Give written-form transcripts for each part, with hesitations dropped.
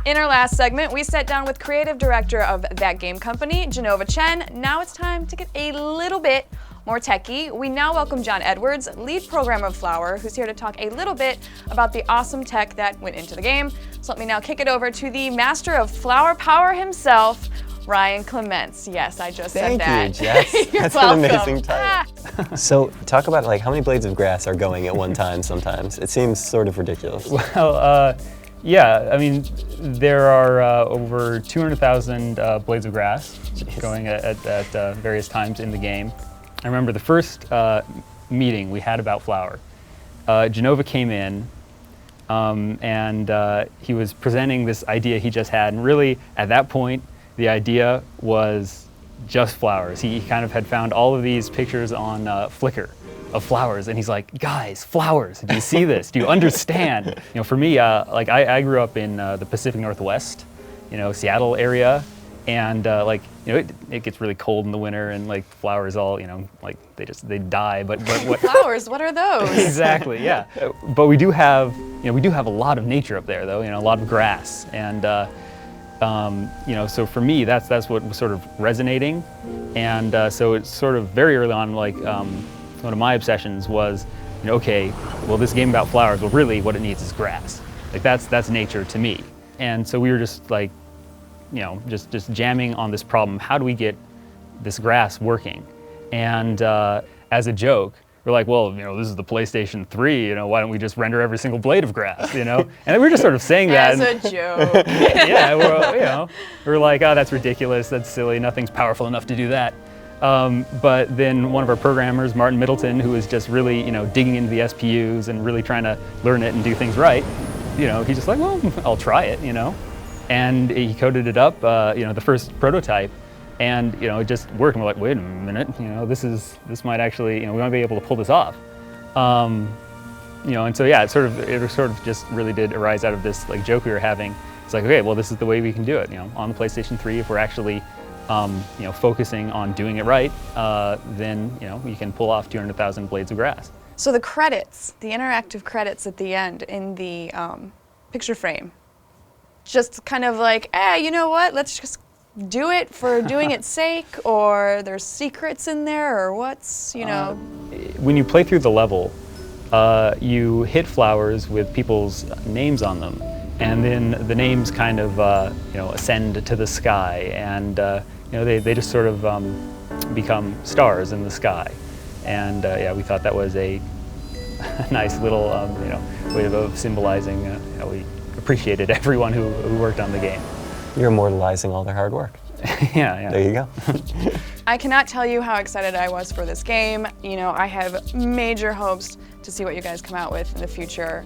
In our last segment, we sat down with creative director of that game company, Jenova Chen. Now it's time to get a little bit more techie. We now welcome John Edwards, lead programmer of Flower, who's here to talk a little bit about the awesome tech that went into the game. So let me now kick it over to the master of Flower Power himself, Ryan Clements. Yes, I just said that. Thank you, Jess. You're That's welcome. an amazing title. So talk about how many blades of grass are going at one time sometimes. It seems sort of ridiculous. Well, yeah, I mean, there are over 200,000 blades of grass going at various times in the game. I remember the first meeting we had about Flower. Jenova came in and he was presenting this idea he just had, and really at that point the idea was just flowers. He kind of had found all of these pictures on Flickr of flowers, and he's like, guys, flowers, do you see this? Do you understand? You know, for me, like I grew up in the Pacific Northwest, you know, Seattle area, and like, you know, it gets really cold in the winter, and like flowers all, you know, like they die, but what Flowers, what are those? Exactly, yeah. But we do have, you know, we do have a lot of nature up there though, you know, a lot of grass, and you know, so for me, that's what was sort of resonating, and so it's sort of very early on, like one of my obsessions was, you know, okay, well, this game about flowers, well, really what it needs is grass. Like that's nature to me. And so we were just like, you know, just jamming on this problem. How do we get this grass working? And as a joke, we're like, well, you know, this is the PlayStation 3, you know, why don't we just render every single blade of grass, you know? And we were just sort of saying that. As a joke. Yeah, you know, we're like, oh, that's ridiculous, that's silly, nothing's powerful enough to do that. But then one of our programmers, Martin Middleton, who was just really, you know, digging into the SPUs and really trying to learn it and do things right, you know, he's just like, well, I'll try it, you know? And he coded it up, you know, the first prototype, and, you know, it just worked. And we're like, wait a minute, you know, this might actually, you know, we might be able to pull this off. You know, and so yeah, it sort of just really did arise out of this like joke we were having. It's like, okay, well, this is the way we can do it, you know, on the PlayStation 3, if we're actually you know, focusing on doing it right, then, you know, you can pull off 200,000 blades of grass. So the credits, the interactive credits at the end in the picture frame, just kind of like, you know what, let's just do it for doing its sake, or there's secrets in there, or what's, you know? When you play through the level, you hit flowers with people's names on them, and then the names kind of, you know, ascend to the sky, and you know, they just sort of become stars in the sky. And yeah, we thought that was a nice little, you know, way of symbolizing how we appreciated everyone who worked on the game. You're immortalizing all their hard work. Yeah. There you go. I cannot tell you how excited I was for this game. You know, I have major hopes to see what you guys come out with in the future.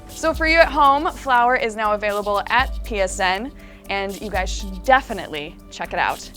So for you at home, Flower is now available at PSN, and you guys should definitely check it out.